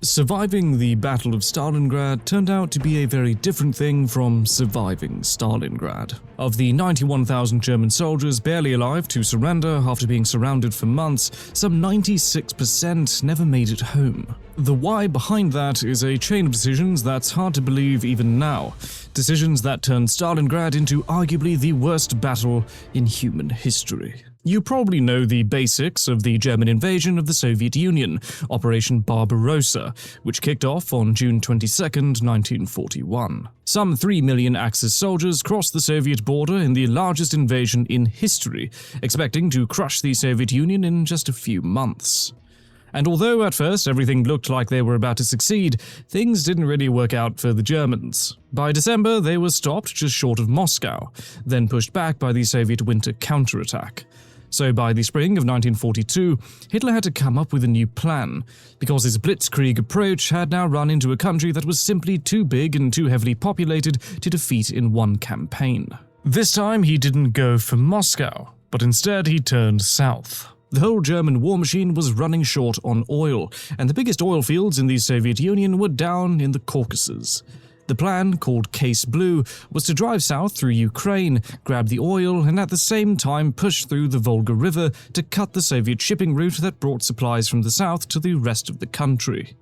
Surviving the Battle of Stalingrad turned out to be a very different thing from surviving Stalingrad. Of the 91,000 German soldiers barely alive to surrender after being surrounded for months, some 96% never made it home. The why behind that is a chain of decisions that's hard to believe even now. Decisions that turned Stalingrad into arguably the worst battle in human history. You probably know the basics of the German invasion of the Soviet Union, Operation Barbarossa, which kicked off on June 22, 1941. Some 3 million Axis soldiers crossed the Soviet border in the largest invasion in history, expecting to crush the Soviet Union in just a few months. And although at first everything looked like they were about to succeed, things didn't really work out for the Germans. By December, they were stopped just short of Moscow, then pushed back by the Soviet winter counterattack. So by the spring of 1942, Hitler had to come up with a new plan, because his blitzkrieg approach had now run into a country that was simply too big and too heavily populated to defeat in one campaign. This time he didn't go for Moscow, but instead he turned south. The whole German war machine was running short on oil, and the biggest oil fields in the Soviet Union were down in the Caucasus. The plan, called Case Blue, was to drive south through Ukraine, grab the oil, and at the same time push through the Volga River to cut the Soviet shipping route that brought supplies from the south to the rest of the country.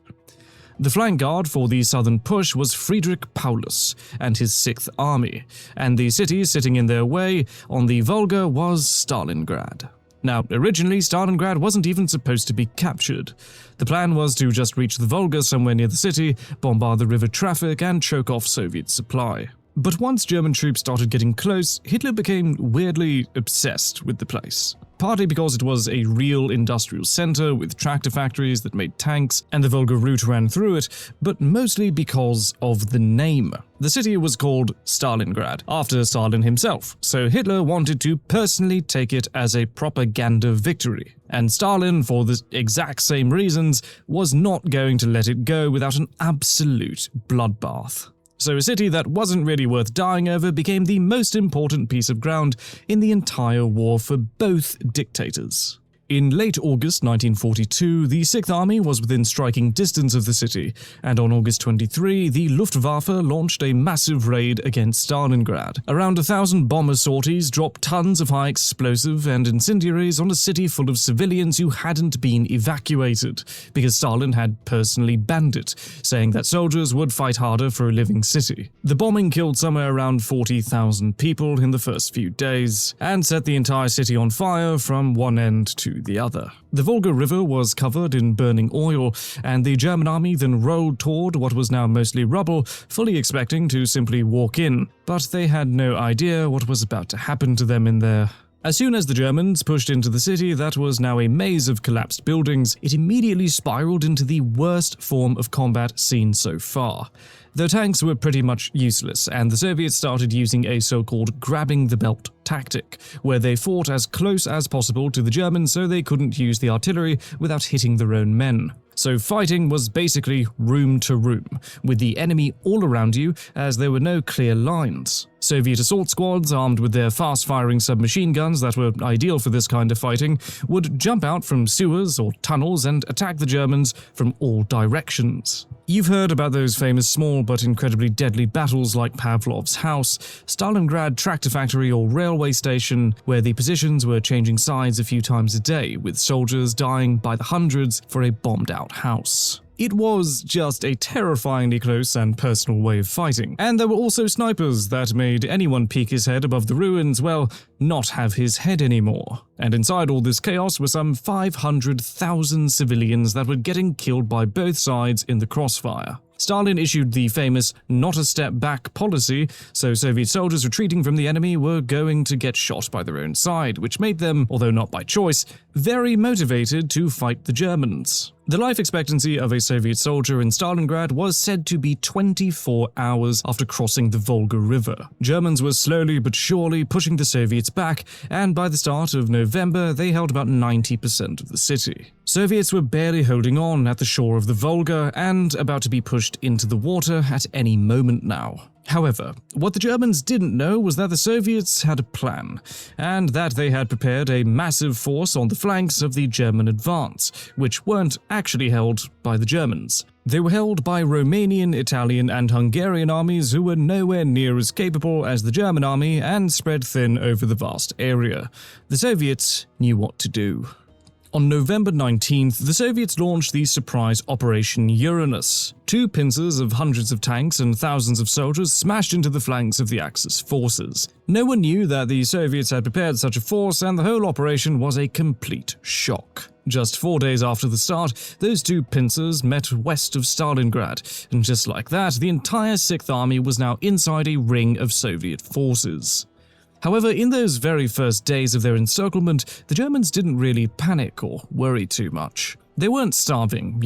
The flank guard for the southern push was Friedrich Paulus and his 6th Army, and the city sitting in their way on the Volga was Stalingrad. Now, originally, Stalingrad wasn't even supposed to be captured. The plan was to just reach the Volga somewhere near the city, bombard the river traffic, and choke off Soviet supply. But once German troops started getting close, Hitler became weirdly obsessed with the place. Partly because it was a real industrial center with tractor factories that made tanks, and the Volga route ran through it, but mostly because of the name. The city was called Stalingrad, after Stalin himself, so Hitler wanted to personally take it as a propaganda victory. And Stalin, for the exact same reasons, was not going to let it go without an absolute bloodbath. So a city that wasn't really worth dying over became the most important piece of ground in the entire war for both dictators. In late August 1942, the 6th Army was within striking distance of the city, and on August 23, the Luftwaffe launched a massive raid against Stalingrad. Around 1,000 bomber sorties dropped tons of high explosive and incendiaries on a city full of civilians who hadn't been evacuated, because Stalin had personally banned it, saying that soldiers would fight harder for a living city. The bombing killed somewhere around 40,000 people in the first few days, and set the entire city on fire from one end to the other. The Volga River was covered in burning oil, and the German army then rolled toward what was now mostly rubble, fully expecting to simply walk in, but they had no idea what was about to happen to them in there. As soon as the Germans pushed into the city that was now a maze of collapsed buildings, it immediately spiraled into the worst form of combat seen so far. The tanks were pretty much useless, and the Soviets started using a so-called grabbing the belt tactic, where they fought as close as possible to the Germans so they couldn't use the artillery without hitting their own men. So fighting was basically room to room, with the enemy all around you as there were no clear lines. Soviet assault squads, armed with their fast-firing submachine guns that were ideal for this kind of fighting, would jump out from sewers or tunnels and attack the Germans from all directions. You've heard about those famous small but incredibly deadly battles like Pavlov's house, Stalingrad tractor factory or railway station, where the positions were changing sides a few times a day, with soldiers dying by the hundreds for a bombed-out house. It was just a terrifyingly close and personal way of fighting. And there were also snipers that made anyone peek his head above the ruins, well, not have his head anymore. And inside all this chaos were some 500,000 civilians that were getting killed by both sides in the crossfire. Stalin issued the famous not a step back policy, so Soviet soldiers retreating from the enemy were going to get shot by their own side, which made them, although not by choice, very motivated to fight the Germans. The life expectancy of a Soviet soldier in Stalingrad was said to be 24 hours after crossing the Volga River. Germans were slowly but surely pushing the Soviets back, and by the start of November, they held about 90% of the city. Soviets were barely holding on at the shore of the Volga and about to be pushed into the water at any moment now. However, what the Germans didn't know was that the Soviets had a plan, and that they had prepared a massive force on the flanks of the German advance, which weren't actually held by the Germans. They were held by Romanian, Italian, and Hungarian armies who were nowhere near as capable as the German army and spread thin over the vast area. The Soviets knew what to do. On November 19th, the Soviets launched the surprise Operation Uranus. 2 pincers of hundreds of tanks and thousands of soldiers smashed into the flanks of the Axis forces. No one knew that the Soviets had prepared such a force, and the whole operation was a complete shock. Just 4 days after the start, those 2 pincers met west of Stalingrad, and just like that, the entire 6th Army was now inside a ring of Soviet forces. However, in those very first days of their encirclement, the Germans didn't really panic or worry too much. They weren't starving,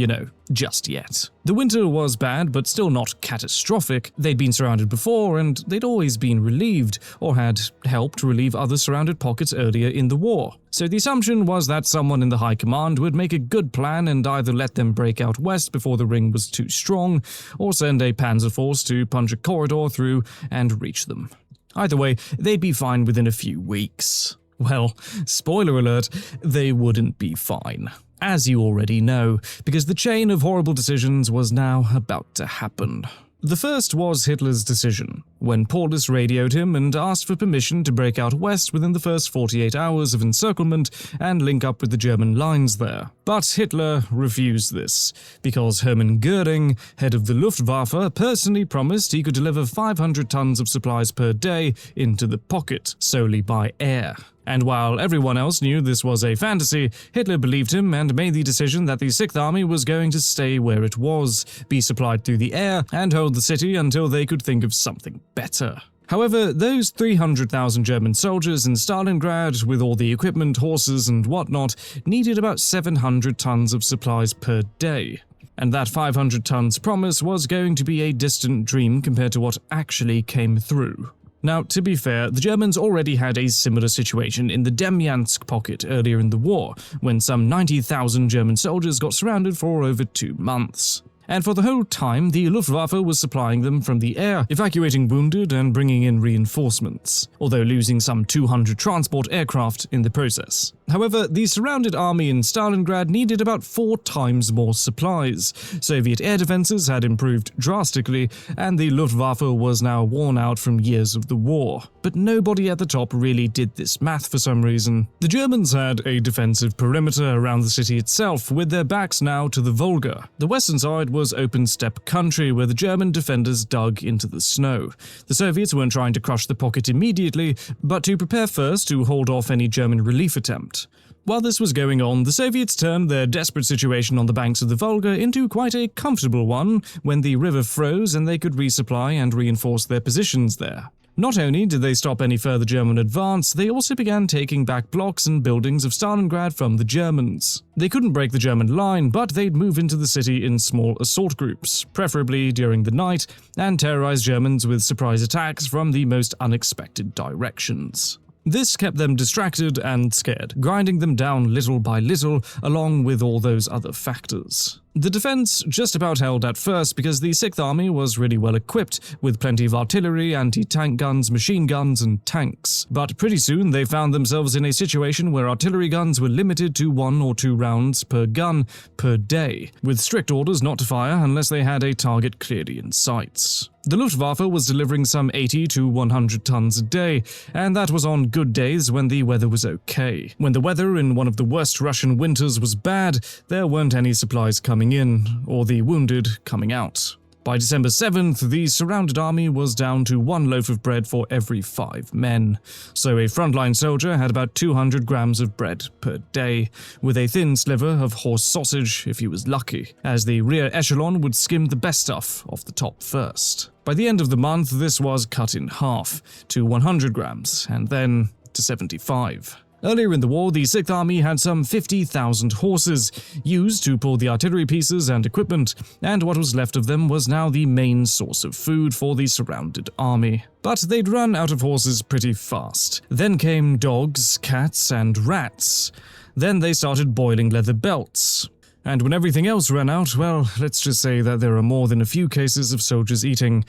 just yet. The winter was bad, but still not catastrophic. They'd been surrounded before, and they'd always been relieved, or had helped relieve other surrounded pockets earlier in the war. So the assumption was that someone in the high command would make a good plan and either let them break out west before the ring was too strong, or send a panzer force to punch a corridor through and reach them. Either way, they'd be fine within a few weeks. Well, spoiler alert, they wouldn't be fine. As you already know, because the chain of horrible decisions was now about to happen. The first was Hitler's decision, when Paulus radioed him and asked for permission to break out west within the first 48 hours of encirclement and link up with the German lines there. But Hitler refused this, because Hermann Göring, head of the Luftwaffe, personally promised he could deliver 500 tons of supplies per day into the pocket, solely by air. And while everyone else knew this was a fantasy, Hitler believed him and made the decision that the 6th Army was going to stay where it was, be supplied through the air, and hold the city until they could think of something better. However, those 300,000 German soldiers in Stalingrad, with all the equipment, horses, and whatnot, needed about 700 tons of supplies per day. And that 500 tons promise was going to be a distant dream compared to what actually came through. Now, to be fair, the Germans already had a similar situation in the Demyansk pocket earlier in the war, when some 90,000 German soldiers got surrounded for over 2 months. And for the whole time, the Luftwaffe was supplying them from the air, evacuating wounded and bringing in reinforcements, although losing some 200 transport aircraft in the process. However, the surrounded army in Stalingrad needed about 4 times more supplies. Soviet air defenses had improved drastically, and the Luftwaffe was now worn out from years of the war. But nobody at the top really did this math for some reason. The Germans had a defensive perimeter around the city itself, with their backs now to the Volga. The western side was open steppe country where the German defenders dug into the snow. The Soviets weren't trying to crush the pocket immediately, but to prepare first to hold off any German relief attempt. While this was going on, the Soviets turned their desperate situation on the banks of the Volga into quite a comfortable one when the river froze and they could resupply and reinforce their positions there. Not only did they stop any further German advance, they also began taking back blocks and buildings of Stalingrad from the Germans. They couldn't break the German line, but they'd move into the city in small assault groups, preferably during the night, and terrorize Germans with surprise attacks from the most unexpected directions. This kept them distracted and scared, grinding them down little by little, along with all those other factors. The defense just about held at first because the 6th Army was really well equipped, with plenty of artillery, anti-tank guns, machine guns, and tanks. But pretty soon they found themselves in a situation where artillery guns were limited to 1 or 2 rounds per gun per day, with strict orders not to fire unless they had a target clearly in sights. The Luftwaffe was delivering some 80 to 100 tons a day, and that was on good days when the weather was okay. When the weather in one of the worst Russian winters was bad, there weren't any supplies coming in, or the wounded coming out. By December 7th, the surrounded army was down to 1 loaf of bread for every 5 men, so a frontline soldier had about 200 grams of bread per day, with a thin sliver of horse sausage if he was lucky, as the rear echelon would skim the best stuff off the top first. By the end of the month, this was cut in half, to 100 grams, and then to 75. Earlier in the war, the 6th Army had some 50,000 horses, used to pull the artillery pieces and equipment, and what was left of them was now the main source of food for the surrounded army. But they'd run out of horses pretty fast. Then came dogs, cats, and rats. Then they started boiling leather belts. And when everything else ran out, well, let's just say that there are more than a few cases of soldiers eating,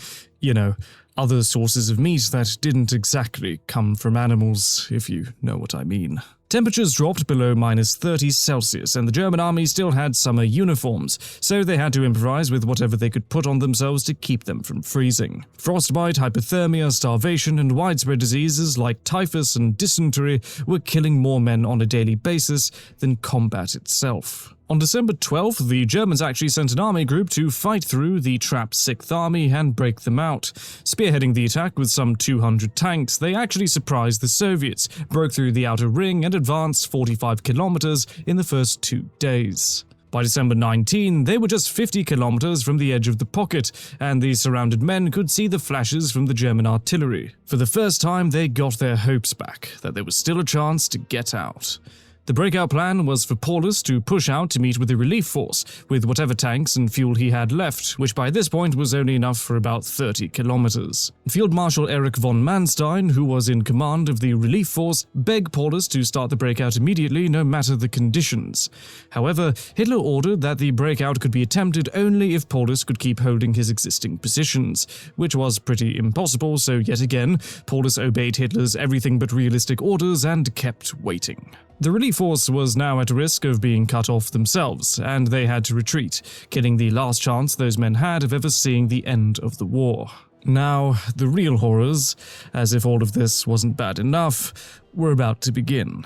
other sources of meat that didn't exactly come from animals, if you know what I mean. Temperatures dropped below -30°C, and the German army still had summer uniforms, so they had to improvise with whatever they could put on themselves to keep them from freezing. Frostbite, hypothermia, starvation, and widespread diseases like typhus and dysentery were killing more men on a daily basis than combat itself. On December 12th, the Germans actually sent an army group to fight through the trapped 6th Army and break them out. Spearheading the attack with some 200 tanks, they actually surprised the Soviets, broke through the outer ring, and advanced 45 kilometers in the first 2 days. By December 19, they were just 50 kilometers from the edge of the pocket, and the surrounded men could see the flashes from the German artillery. For the first time, they got their hopes back, that there was still a chance to get out. The breakout plan was for Paulus to push out to meet with the relief force, with whatever tanks and fuel he had left, which by this point was only enough for about 30 kilometers. Field Marshal Erich von Manstein, who was in command of the relief force, begged Paulus to start the breakout immediately, no matter the conditions. However, Hitler ordered that the breakout could be attempted only if Paulus could keep holding his existing positions, which was pretty impossible, so yet again, Paulus obeyed Hitler's everything but realistic orders and kept waiting. The relief force was now at risk of being cut off themselves, and they had to retreat, killing the last chance those men had of ever seeing the end of the war. Now, the real horrors, as if all of this wasn't bad enough, were about to begin.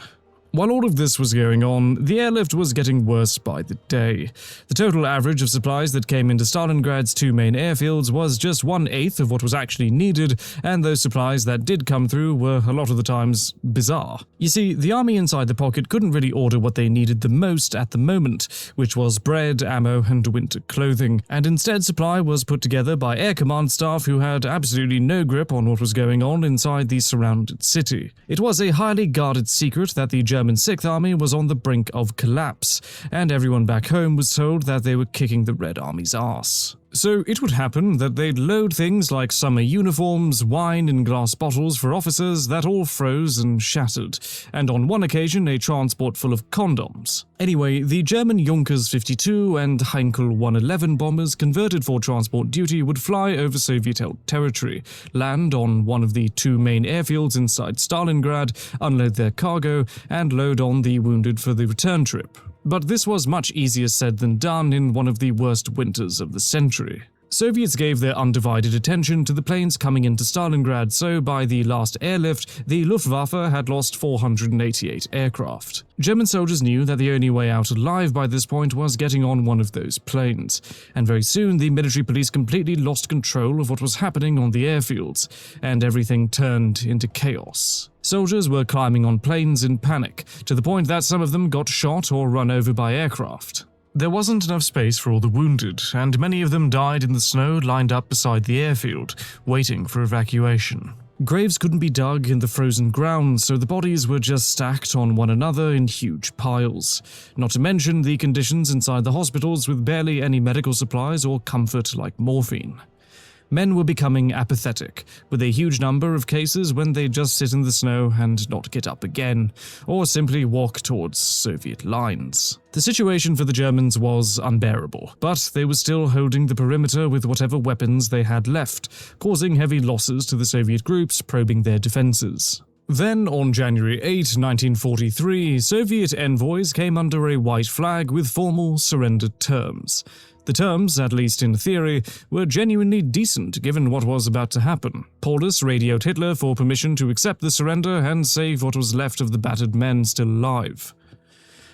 While all of this was going on, the airlift was getting worse by the day. The total average of supplies that came into Stalingrad's 2 main airfields was just 1/8 of what was actually needed, and those supplies that did come through were a lot of the times bizarre. You see, the army inside the pocket couldn't really order what they needed the most at the moment, which was bread, ammo, and winter clothing, and instead supply was put together by air command staff who had absolutely no grip on what was going on inside the surrounded city. It was a highly guarded secret that the German 6th Army was on the brink of collapse, and everyone back home was told that they were kicking the Red Army's ass. So it would happen that they'd load things like summer uniforms, wine in glass bottles for officers that all froze and shattered, and on one occasion a transport full of condoms. Anyway, the German Junkers 52 and Heinkel 111 bombers converted for transport duty would fly over Soviet-held territory, land on one of the 2 main airfields inside Stalingrad, unload their cargo, and load on the wounded for the return trip. But this was much easier said than done in one of the worst winters of the century. Soviets gave their undivided attention to the planes coming into Stalingrad, so by the last airlift, the Luftwaffe had lost 488 aircraft. German soldiers knew that the only way out alive by this point was getting on one of those planes, and very soon the military police completely lost control of what was happening on the airfields, and everything turned into chaos. Soldiers were climbing on planes in panic, to the point that some of them got shot or run over by aircraft. There wasn't enough space for all the wounded, and many of them died in the snow lined up beside the airfield, waiting for evacuation. Graves couldn't be dug in the frozen ground, so the bodies were just stacked on one another in huge piles. Not to mention the conditions inside the hospitals with barely any medical supplies or comfort like morphine. Men were becoming apathetic, with a huge number of cases when they just sit in the snow and not get up again, or simply walk towards Soviet lines. The situation for the Germans was unbearable, but they were still holding the perimeter with whatever weapons they had left, causing heavy losses to the Soviet groups probing their defenses. Then, on January 8, 1943, Soviet envoys came under a white flag with formal surrender terms. The terms, at least in theory, were genuinely decent given what was about to happen. Paulus radioed Hitler for permission to accept the surrender and save what was left of the battered men still alive.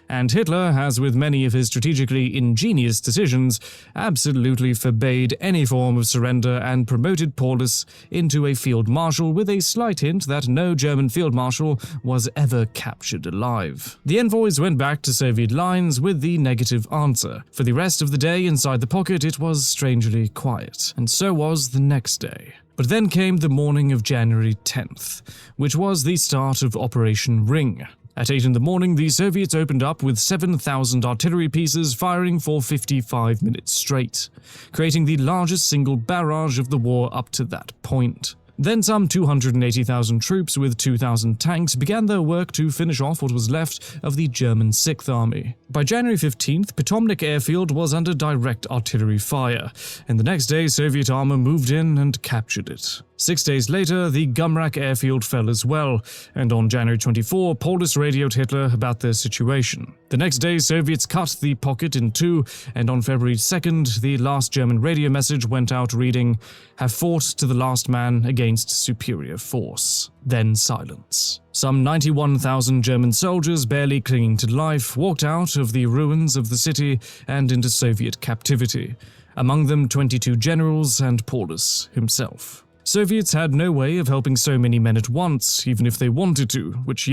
And Hitler, as with many of his strategically ingenious decisions, absolutely forbade any form of surrender and promoted Paulus into a field marshal with a slight hint that no German field marshal was ever captured alive. The envoys went back to Soviet lines with the negative answer. For the rest of the day inside the pocket, it was strangely quiet, and so was the next day. But then came the morning of January 10th, which was the start of Operation Ring. At 8 in the morning, the Soviets opened up with 7,000 artillery pieces firing for 55 minutes straight, creating the largest single barrage of the war up to that point. Then some 280,000 troops with 2,000 tanks began their work to finish off what was left of the German 6th Army. By January 15th, Potomnik Airfield was under direct artillery fire, and the next day Soviet armor moved in and captured it. 6 days later, the Gumrak airfield fell as well, and on January 24, Paulus radioed Hitler about their situation. The next day, Soviets cut the pocket in two, and on February 2nd, the last German radio message went out reading, "Have fought to the last man against superior force." Then silence. Some 91,000 German soldiers, barely clinging to life, walked out of the ruins of the city and into Soviet captivity. Among them 22 generals and Paulus himself. Soviets had no way of helping so many men at once, even if they wanted to, which,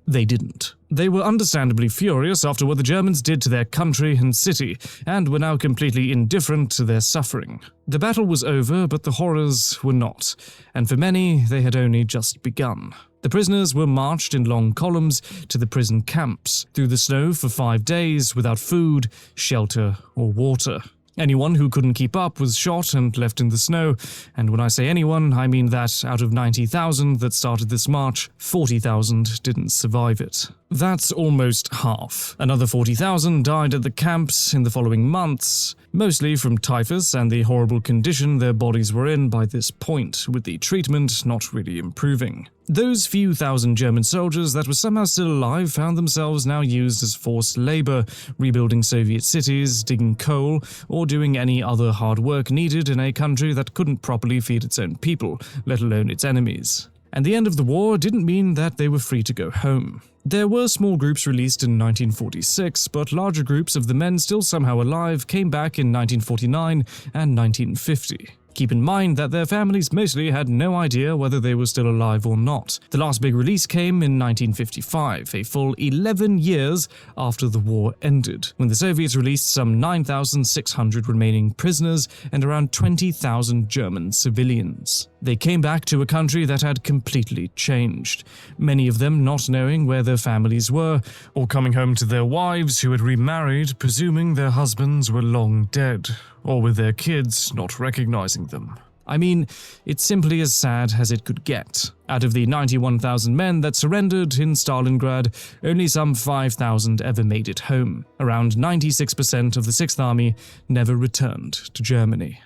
they didn't. They were understandably furious after what the Germans did to their country and city, and were now completely indifferent to their suffering. The battle was over, but the horrors were not, and for many, they had only just begun. The prisoners were marched in long columns to the prison camps, through the snow for 5 days, without food, shelter, or water. Anyone who couldn't keep up was shot and left in the snow, and when I say anyone, I mean that out of 90,000 that started this march, 40,000 didn't survive it. That's almost half. Another 40,000 died at the camps in the following months, mostly from typhus and the horrible condition their bodies were in by this point, with the treatment not really improving. Those few thousand German soldiers that were somehow still alive found themselves now used as forced labor, rebuilding Soviet cities, digging coal, or doing any other hard work needed in a country that couldn't properly feed its own people, let alone its enemies. And the end of the war didn't mean that they were free to go home. There were small groups released in 1946, but larger groups of the men still somehow alive came back in 1949 and 1950. Keep in mind that their families mostly had no idea whether they were still alive or not. The last big release came in 1955, a full 11 years after the war ended, when the Soviets released some 9,600 remaining prisoners and around 20,000 German civilians. They came back to a country that had completely changed, many of them not knowing where their families were, or coming home to their wives who had remarried, presuming their husbands were long dead, or with their kids not recognizing them. I mean, it's simply as sad as it could get. Out of the 91,000 men that surrendered in Stalingrad, only some 5,000 ever made it home. Around 96% of the 6th Army never returned to Germany.